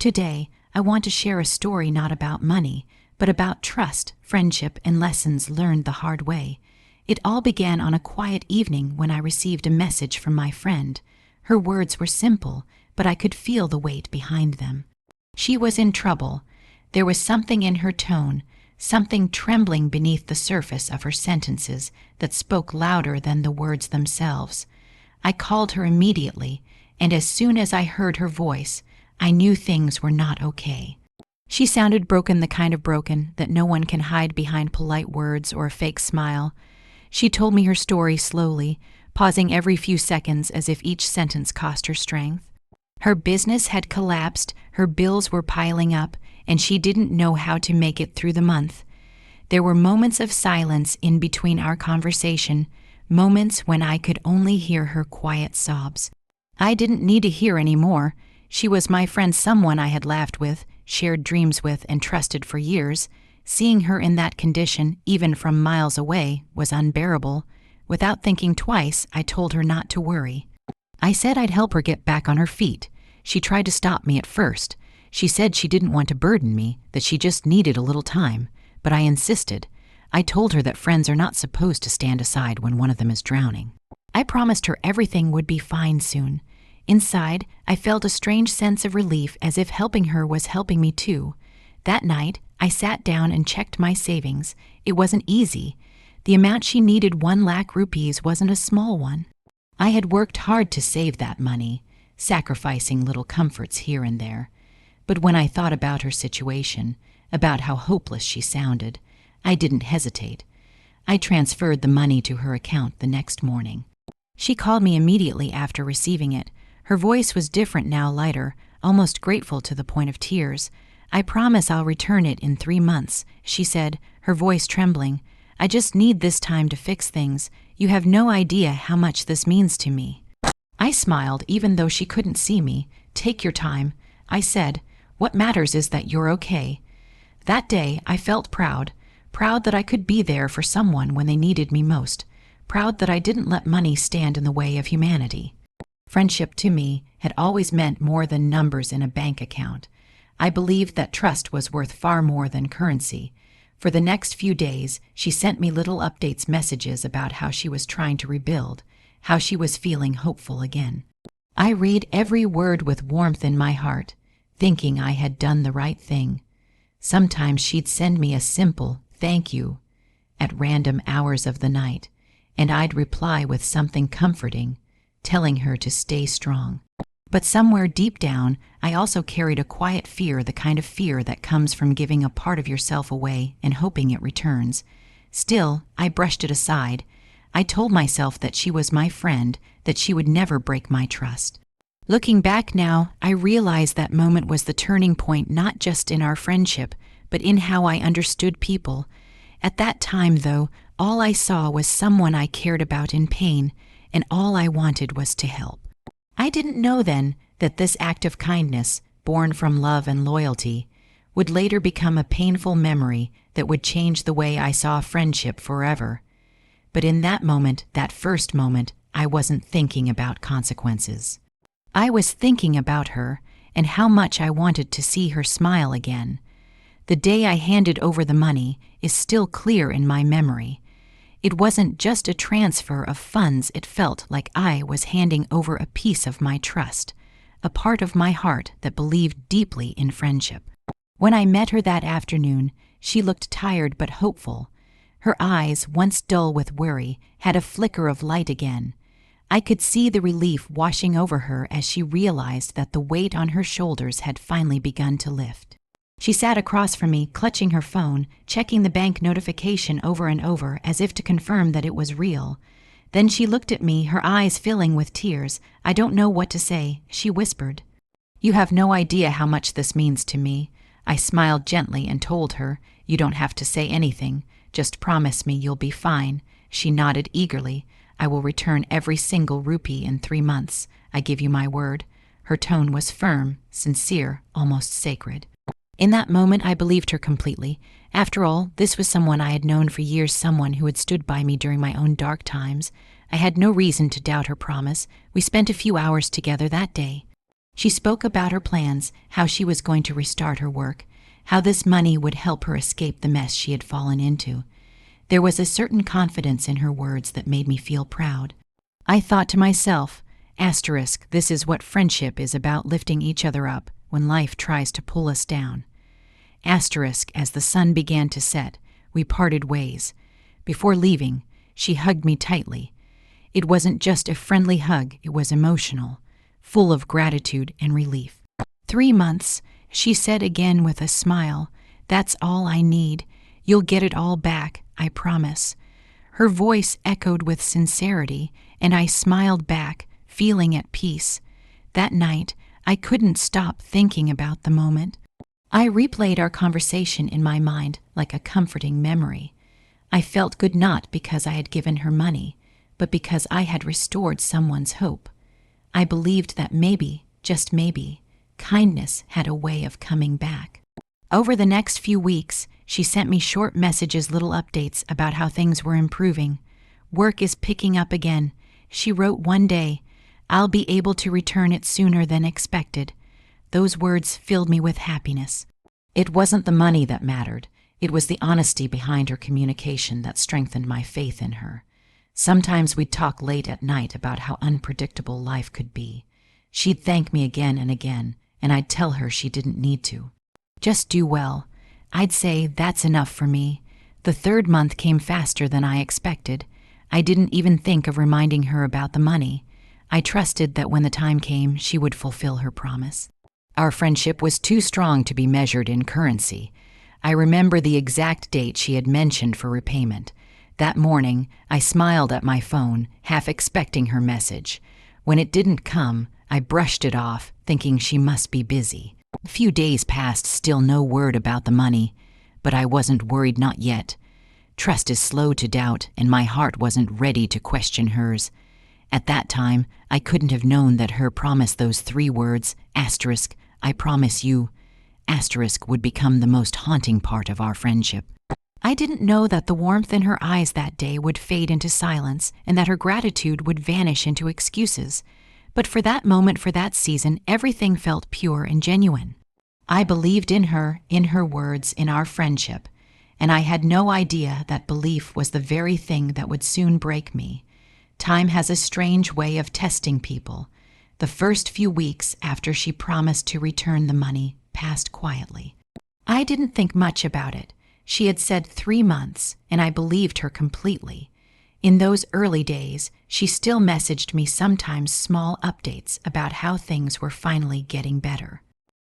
Today, I want to share a story not about money, but about trust, friendship, and lessons learned the hard way. It all began on a quiet evening when I received a message from my friend. Her words were simple, but I could feel the weight behind them. She was in trouble. There was something in her tone, something trembling beneath the surface of her sentences that spoke louder than the words themselves. I called her immediately, and as soon as I heard her voice, I knew things were not okay. She sounded broken, the kind of broken that no one can hide behind polite words or a fake smile. She told me her story slowly, pausing every few seconds as if each sentence cost her strength. Her business had collapsed, her bills were piling up, and she didn't know how to make it through the month. There were moments of silence in between our conversation, moments when I could only hear her quiet sobs. I didn't need to hear any more. She was my friend, someone I had laughed with, shared dreams with, and trusted for years. Seeing her in that condition, even from miles away, was unbearable. Without thinking twice, I told her not to worry. I said I'd help her get back on her feet. She tried to stop me at first. She said she didn't want to burden me, that she just needed a little time. But I insisted. I told her that friends are not supposed to stand aside when one of them is drowning. I promised her everything would be fine soon. Inside, I felt a strange sense of relief, as if helping her was helping me too. That night, I sat down and checked my savings. It wasn't easy. The amount she needed, 1 lakh rupees, wasn't a small one. I had worked hard to save that money, sacrificing little comforts here and there. But when I thought about her situation, about how hopeless she sounded, I didn't hesitate. I transferred the money to her account the next morning. She called me immediately after receiving it. Her voice was different now, lighter, almost grateful to the point of tears. "I promise I'll return it in 3 months," she said, her voice trembling. "I just need this time to fix things. You have no idea how much this means to me." I smiled, even though she couldn't see me. "Take your time," I said. "What matters is that you're okay." That day, I felt proud that I could be there for someone when they needed me most, proud that I didn't let money stand in the way of humanity. Friendship to me had always meant more than numbers in a bank account. I believed that trust was worth far more than currency. For the next few days, she sent me little updates, messages about how she was trying to rebuild, how she was feeling hopeful again. I read every word with warmth in my heart, thinking I had done the right thing. Sometimes she'd send me a simple "thank you" at random hours of the night, and I'd reply with something comforting, telling her to stay strong. But somewhere deep down, I also carried a quiet fear, the kind of fear that comes from giving a part of yourself away and hoping it returns. Still, I brushed it aside. I told myself that she was my friend, that she would never break my trust. Looking back now, I realize that moment was the turning point, not just in our friendship, but in how I understood people. At that time, though, all I saw was someone I cared about in pain, and all I wanted was to help. I didn't know then that this act of kindness, born from love and loyalty, would later become a painful memory that would change the way I saw friendship forever. But in that moment, that first moment, I wasn't thinking about consequences. I was thinking about her and how much I wanted to see her smile again. The day I handed over the money is still clear in my memory. It wasn't just a transfer of funds, it felt like I was handing over a piece of my trust, a part of my heart that believed deeply in friendship. When I met her that afternoon, she looked tired but hopeful. Her eyes, once dull with worry, had a flicker of light again. I could see the relief washing over her as she realized that the weight on her shoulders had finally begun to lift. She sat across from me, clutching her phone, checking the bank notification over and over as if to confirm that it was real. Then she looked at me, her eyes filling with tears. "I don't know what to say," she whispered. "You have no idea how much this means to me." I smiled gently and told her, "You don't have to say anything. Just promise me you'll be fine." She nodded eagerly. "I will return every single rupee in 3 months. I give you my word." Her tone was firm, sincere, almost sacred. In that moment, I believed her completely. After all, this was someone I had known for years, someone who had stood by me during my own dark times. I had no reason to doubt her promise. We spent a few hours together that day. She spoke about her plans, how she was going to restart her work, how this money would help her escape the mess she had fallen into. There was a certain confidence in her words that made me feel proud. I thought to myself, asterisk, this is what friendship is about, lifting each other up when life tries to pull us down. Asterisk, as the sun began to set, we parted ways. Before leaving, she hugged me tightly. It wasn't just a friendly hug, it was emotional, full of gratitude and relief. 3 months, she said again with a smile. That's all I need. You'll get it all back, I promise. Her voice echoed with sincerity, and I smiled back, feeling at peace. That night, I couldn't stop thinking about the moment. I replayed our conversation in my mind like a comforting memory. I felt good not because I had given her money, but because I had restored someone's hope. I believed that maybe, just maybe, kindness had a way of coming back. Over the next few weeks, she sent me short messages, little updates about how things were improving. Work is picking up again. She wrote one day, I'll be able to return it sooner than expected. Those words filled me with happiness. It wasn't the money that mattered. It was the honesty behind her communication that strengthened my faith in her. Sometimes we'd talk late at night about how unpredictable life could be. She'd thank me again and again, and I'd tell her she didn't need to. Just do well. I'd say that's enough for me. The 3rd month came faster than I expected. I didn't even think of reminding her about the money. I trusted that when the time came, she would fulfill her promise. Our friendship was too strong to be measured in currency. I remember the exact date she had mentioned for repayment. That morning, I smiled at my phone, half expecting her message. When it didn't come, I brushed it off, thinking she must be busy. A few days passed, still no word about the money, but I wasn't worried, not yet. Trust is slow to doubt, and my heart wasn't ready to question hers. At that time, I couldn't have known that her promise, those 3 words, asterisk, I promise you, asterisk, would become the most haunting part of our friendship. I didn't know that the warmth in her eyes that day would fade into silence and that her gratitude would vanish into excuses. But for that moment, for that season, everything felt pure and genuine. I believed in her words, in our friendship, and I had no idea that belief was the very thing that would soon break me. Time has a strange way of testing people. The first few weeks after she promised to return the money passed quietly. I didn't think much about it. She had said 3 months, and I believed her completely. In those early days, she still messaged me sometimes small updates about how things were finally getting better.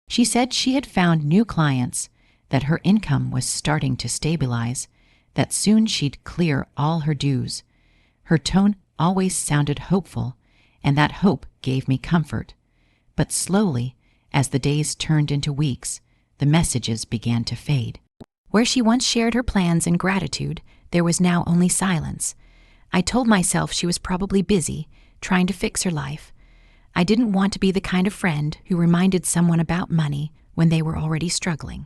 She said she had found new clients, that her income was starting to stabilize, that soon she'd clear all her dues. Her tone always sounded hopeful, and that hope gave me comfort. But slowly, as the days turned into weeks, the messages began to fade. Where she once shared her plans and gratitude, there was now only silence. I told myself she was probably busy, trying to fix her life. I didn't want to be the kind of friend who reminded someone about money when they were already struggling.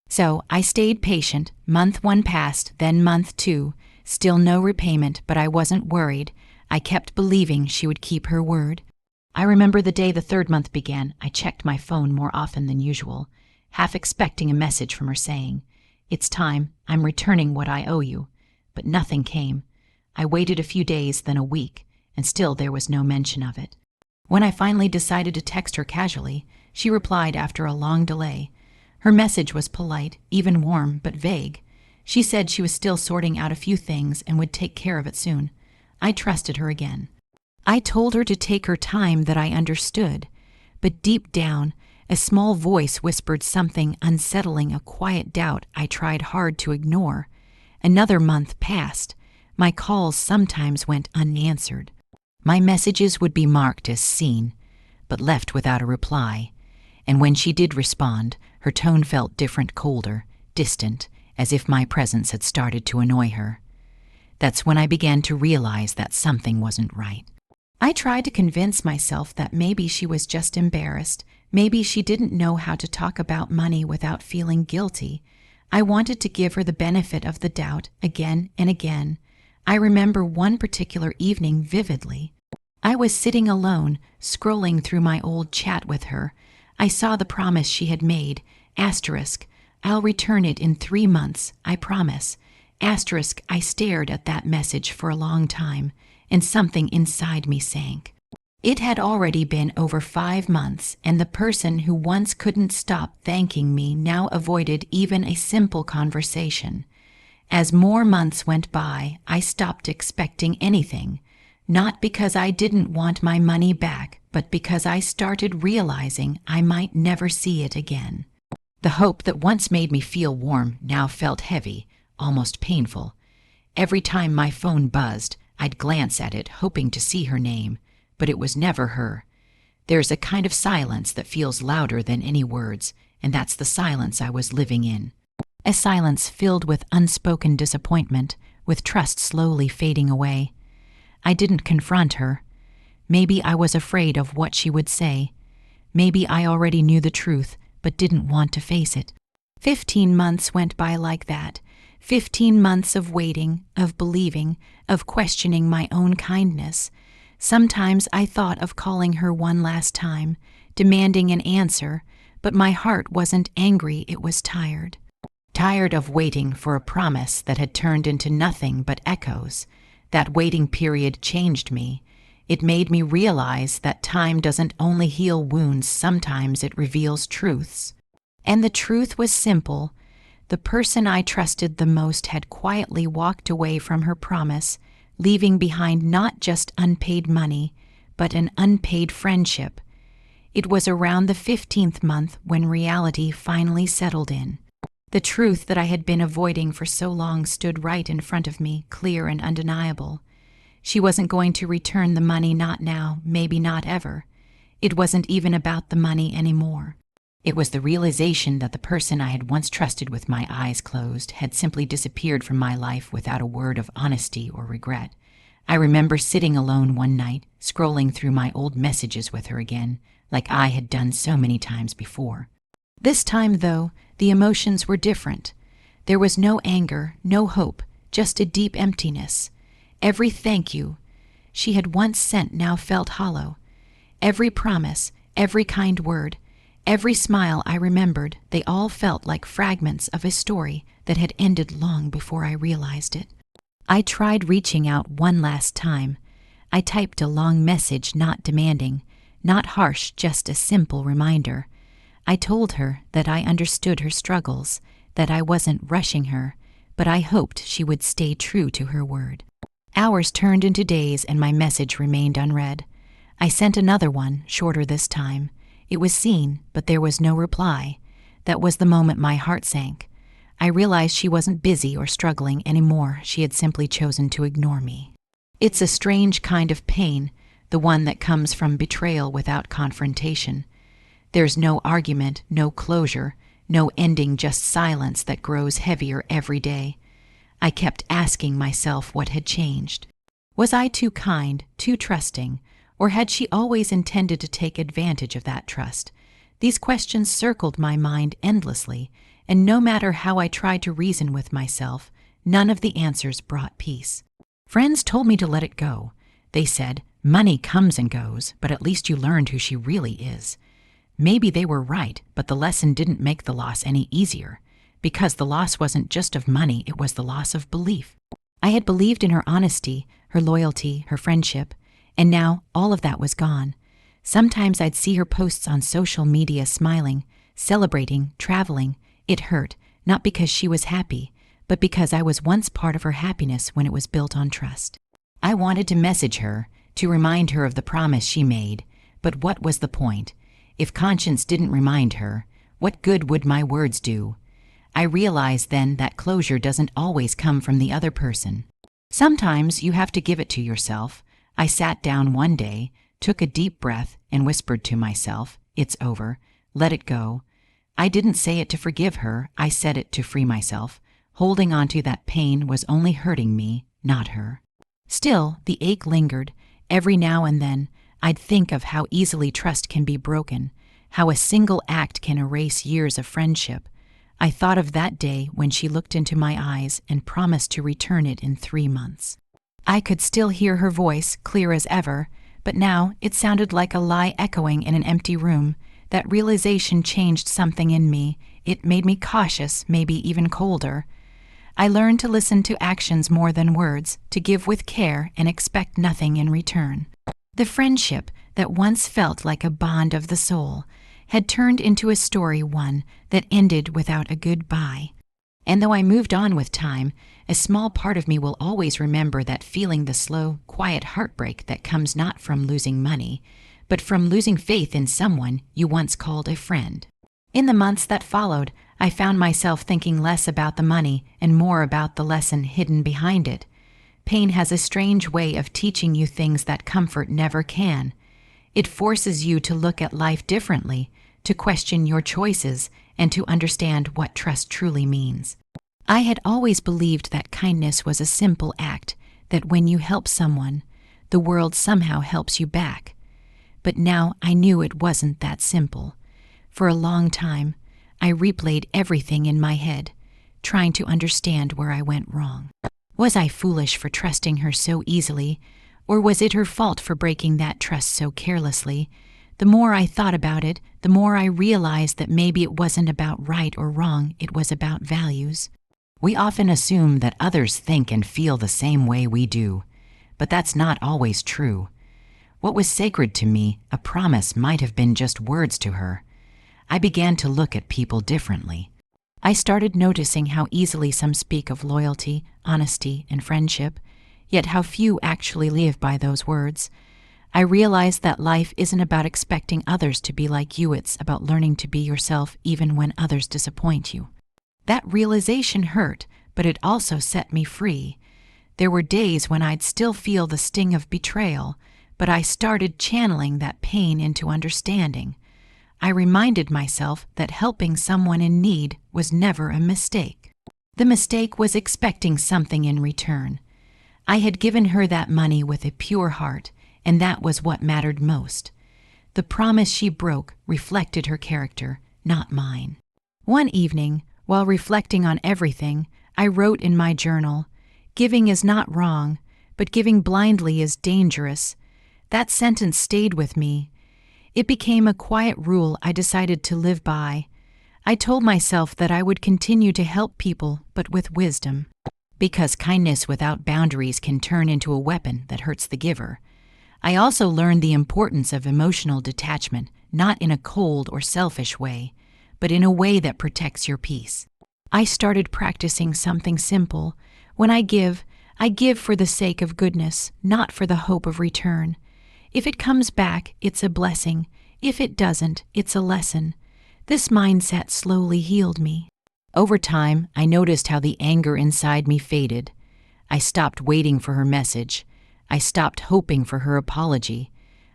So I stayed patient. Month 1 passed, then month 2. Still no repayment, but I wasn't worried. I kept believing she would keep her word. I remember the day the 3rd month began. I checked my phone more often than usual, half expecting a message from her saying, "It's time, I'm returning what I owe you." But nothing came. I waited a few days, then a week, and still there was no mention of it. When I finally decided to text her casually, she replied after a long delay. Her message was polite, even warm, but vague. She said she was still sorting out a few things and would take care of it soon. I trusted her again. I told her to take her time, that I understood, but deep down, a small voice whispered something unsettling, a quiet doubt I tried hard to ignore. Another month passed. My calls sometimes went unanswered. My messages would be marked as seen, but left without a reply. And when she did respond, her tone felt different, colder, distant, as if my presence had started to annoy her. That's when I began to realize that something wasn't right. I tried to convince myself that maybe she was just embarrassed. Maybe she didn't know how to talk about money without feeling guilty. I wanted to give her the benefit of the doubt again and again. I remember one particular evening vividly. I was sitting alone, scrolling through my old chat with her. I saw the promise she had made, asterisk, I'll return it in 3 months, I promise. Asterisk, I stared at that message for a long time, and something inside me sank. It had already been over 5 months, and the person who once couldn't stop thanking me now avoided even a simple conversation. As more months went by, I stopped expecting anything, not because I didn't want my money back, but because I started realizing I might never see it again. The hope that once made me feel warm now felt heavy, almost painful. Every time my phone buzzed, I'd glance at it, hoping to see her name, but it was never her. There's a kind of silence that feels louder than any words, and that's the silence I was living in. A silence filled with unspoken disappointment, with trust slowly fading away. I didn't confront her. Maybe I was afraid of what she would say. Maybe I already knew the truth, but didn't want to face it. 15 months went by like that. 15 months of waiting, of believing, of questioning my own kindness. Sometimes I thought of calling her one last time, demanding an answer, but my heart wasn't angry, it was tired. Tired of waiting for a promise that had turned into nothing but echoes. That waiting period changed me. It made me realize that time doesn't only heal wounds, sometimes it reveals truths. And the truth was simple. The person I trusted the most had quietly walked away from her promise, leaving behind not just unpaid money, but an unpaid friendship. It was around the 15th month when reality finally settled in. The truth that I had been avoiding for so long stood right in front of me, clear and undeniable. She wasn't going to return the money, not now, maybe not ever. It wasn't even about the money anymore. It was the realization that the person I had once trusted with my eyes closed had simply disappeared from my life without a word of honesty or regret. I remember sitting alone one night, scrolling through my old messages with her again, like I had done so many times before. This time, though, the emotions were different. There was no anger, no hope, just a deep emptiness. Every thank you she had once sent now felt hollow. Every promise, every kind word, every smile I remembered, they all felt like fragments of a story that had ended long before I realized it. I tried reaching out one last time. I typed a long message, not demanding, not harsh, just a simple reminder. I told her that I understood her struggles, that I wasn't rushing her, but I hoped she would stay true to her word. Hours turned into days and my message remained unread. I sent another one, shorter this time. It was seen, but there was no reply. That was the moment my heart sank. I realized she wasn't busy or struggling anymore. She had simply chosen to ignore me. It's a strange kind of pain, the one that comes from betrayal without confrontation. There's no argument, no closure, no ending, just silence that grows heavier every day. I kept asking myself what had changed. Was I too kind, too trusting, or had she always intended to take advantage of that trust? These questions circled my mind endlessly, and no matter how I tried to reason with myself, none of the answers brought peace. Friends told me to let it go. They said, money comes and goes, but at least you learned who she really is. Maybe they were right, but the lesson didn't make the loss any easier, because the loss wasn't just of money, it was the loss of belief. I had believed in her honesty, her loyalty, her friendship, and now all of that was gone. Sometimes I'd see her posts on social media smiling, celebrating, traveling. It hurt, not because she was happy, but because I was once part of her happiness when it was built on trust. I wanted to message her, to remind her of the promise she made, but what was the point? If conscience didn't remind her, what good would my words do? I realized then that closure doesn't always come from the other person. Sometimes you have to give it to yourself. I sat down one day, took a deep breath, and whispered to myself, "It's over. Let it go." I didn't say it to forgive her. I said it to free myself. Holding on to that pain was only hurting me, not her. Still, the ache lingered. Every now and then, I'd think of how easily trust can be broken, how a single act can erase years of friendship. I thought of that day when she looked into my eyes and promised to return it in 3 months. I could still hear her voice, clear as ever, but now it sounded like a lie echoing in an empty room. That realization changed something in me. It made me cautious, maybe even colder. I learned to listen to actions more than words, to give with care and expect nothing in return. The friendship that once felt like a bond of the soul had turned into a story one that ended without a goodbye. And though I moved on with time, a small part of me will always remember that feeling, the slow, quiet heartbreak that comes not from losing money, but from losing faith in someone you once called a friend. In the months that followed, I found myself thinking less about the money and more about the lesson hidden behind it. Pain has a strange way of teaching you things that comfort never can. It forces you to look at life differently, to question your choices, and to understand what trust truly means. I had always believed that kindness was a simple act, that when you help someone, the world somehow helps you back. But now I knew it wasn't that simple. For a long time, I replayed everything in my head, trying to understand where I went wrong. Was I foolish for trusting her so easily, or was it her fault for breaking that trust so carelessly? The more I thought about it, the more I realized that maybe it wasn't about right or wrong, it was about values. We often assume that others think and feel the same way we do, but that's not always true. What was sacred to me, a promise, might have been just words to her. I began to look at people differently. I started noticing how easily some speak of loyalty, honesty, and friendship, yet how few actually live by those words. I realized that life isn't about expecting others to be like you, it's about learning to be yourself even when others disappoint you. That realization hurt, but it also set me free. There were days when I'd still feel the sting of betrayal, but I started channeling that pain into understanding. I reminded myself that helping someone in need was never a mistake. The mistake was expecting something in return. I had given her that money with a pure heart, and that was what mattered most. The promise she broke reflected her character, not mine. One evening, while reflecting on everything, I wrote in my journal, "Giving is not wrong, but giving blindly is dangerous." That sentence stayed with me. It became a quiet rule I decided to live by. I told myself that I would continue to help people, but with wisdom, because kindness without boundaries can turn into a weapon that hurts the giver. I also learned the importance of emotional detachment, not in a cold or selfish way, but in a way that protects your peace. I started practicing something simple. When I give for the sake of goodness, not for the hope of return. If it comes back, it's a blessing. If it doesn't, it's a lesson. This mindset slowly healed me. Over time, I noticed how the anger inside me faded. I stopped waiting for her message. I stopped hoping for her apology.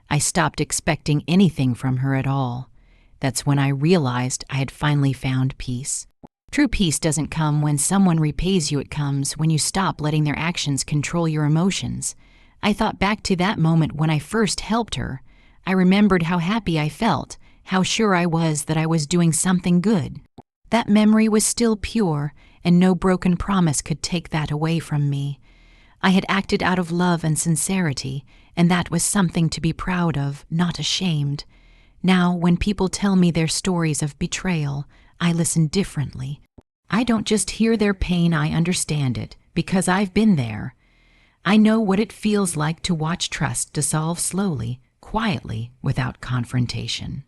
I stopped expecting anything from her at all. That's when I realized I had finally found peace. True peace doesn't come when someone repays you, it comes when you stop letting their actions control your emotions. I thought back to that moment when I first helped her. I remembered how happy I felt, how sure I was that I was doing something good. That memory was still pure, and no broken promise could take that away from me. I had acted out of love and sincerity, and that was something to be proud of, not ashamed. Now, when people tell me their stories of betrayal, I listen differently. I don't just hear their pain, I understand it, because I've been there. I know what it feels like to watch trust dissolve slowly, quietly, without confrontation.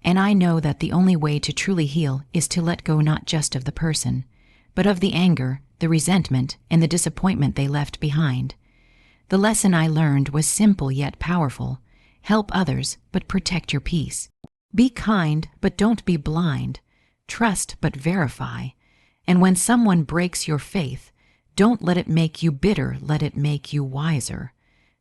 And I know that the only way to truly heal is to let go not just of the person, but of the anger, the resentment, and the disappointment they left behind. The lesson I learned was simple yet powerful. Help others, but protect your peace. Be kind, but don't be blind. Trust, but verify. And when someone breaks your faith, don't let it make you bitter, let it make you wiser.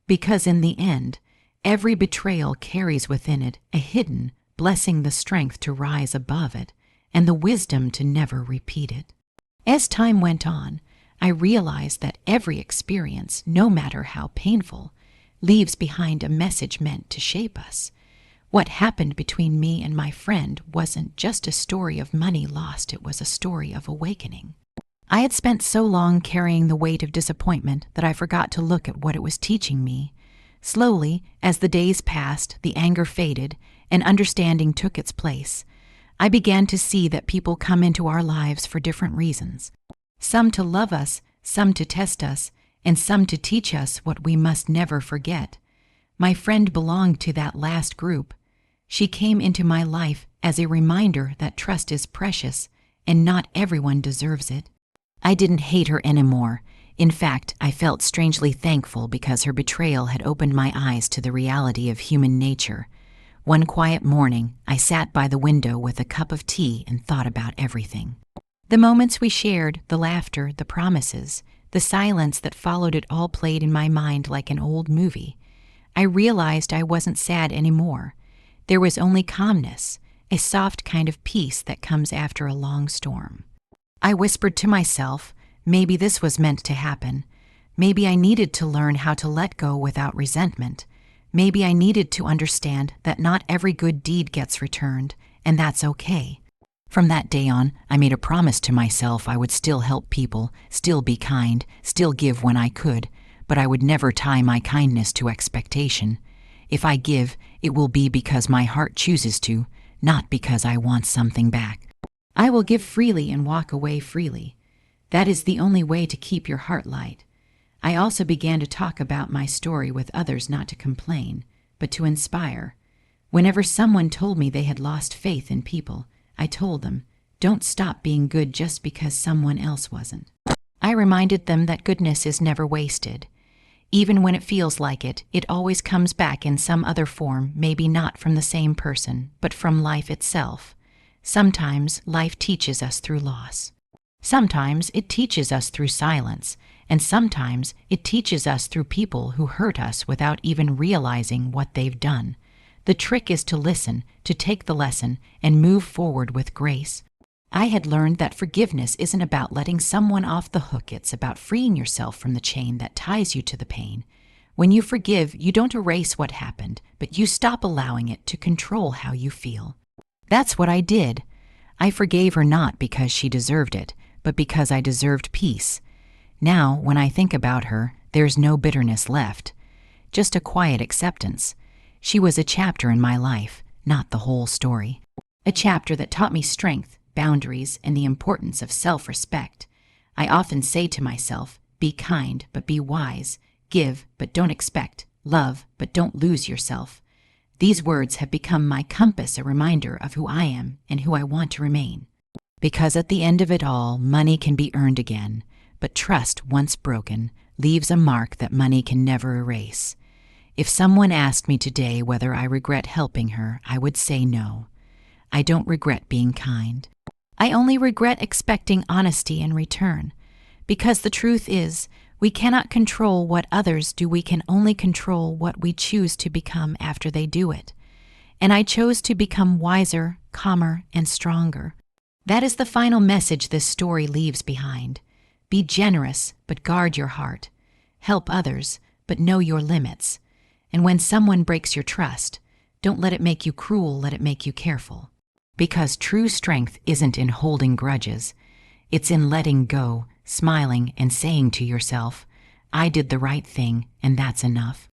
Because in the end, every betrayal carries within it a hidden blessing, the strength to rise above it, and the wisdom to never repeat it. As time went on, I realized that every experience, no matter how painful, leaves behind a message meant to shape us. What happened between me and my friend wasn't just a story of money lost, it was a story of awakening. I had spent so long carrying the weight of disappointment that I forgot to look at what it was teaching me. Slowly, as the days passed, the anger faded, and understanding took its place. I began to see that people come into our lives for different reasons. Some to love us, some to test us, and some to teach us what we must never forget. My friend belonged to that last group. She came into my life as a reminder that trust is precious, and not everyone deserves it. I didn't hate her anymore. In fact, I felt strangely thankful because her betrayal had opened my eyes to the reality of human nature. One quiet morning, I sat by the window with a cup of tea and thought about everything. The moments we shared, the laughter, the promises, the silence that followed it all played in my mind like an old movie. I realized I wasn't sad anymore. There was only calmness, a soft kind of peace that comes after a long storm. I whispered to myself, maybe this was meant to happen. Maybe I needed to learn how to let go without resentment. Maybe I needed to understand that not every good deed gets returned, and that's okay. From that day on, I made a promise to myself I would still help people, still be kind, still give when I could, but I would never tie my kindness to expectation. If I give, it will be because my heart chooses to, not because I want something back. I will give freely and walk away freely. That is the only way to keep your heart light. I also began to talk about my story with others, not to complain, but to inspire. Whenever someone told me they had lost faith in people, I told them, don't stop being good just because someone else wasn't. I reminded them that goodness is never wasted. Even when it feels like it, it always comes back in some other form, maybe not from the same person, but from life itself. Sometimes life teaches us through loss. Sometimes it teaches us through silence, and sometimes it teaches us through people who hurt us without even realizing what they've done. The trick is to listen, to take the lesson, and move forward with grace. I had learned that forgiveness isn't about letting someone off the hook, it's about freeing yourself from the chain that ties you to the pain. When you forgive, you don't erase what happened, but you stop allowing it to control how you feel. That's what I did. I forgave her not because she deserved it, but because I deserved peace. Now, when I think about her, there's no bitterness left, just a quiet acceptance. She was a chapter in my life, not the whole story. A chapter that taught me strength, boundaries, and the importance of self-respect. I often say to myself, be kind, but be wise. Give, but don't expect. Love, but don't lose yourself. These words have become my compass, a reminder of who I am and who I want to remain. Because at the end of it all, money can be earned again, but trust, once broken, leaves a mark that money can never erase. If someone asked me today whether I regret helping her, I would say no. I don't regret being kind. I only regret expecting honesty in return. Because the truth is, we cannot control what others do, we can only control what we choose to become after they do it. And I chose to become wiser, calmer, and stronger. That is the final message this story leaves behind. Be generous, but guard your heart. Help others, but know your limits. And when someone breaks your trust, don't let it make you cruel, let it make you careful. Because true strength isn't in holding grudges. It's in letting go, smiling, and saying to yourself, I did the right thing, and that's enough.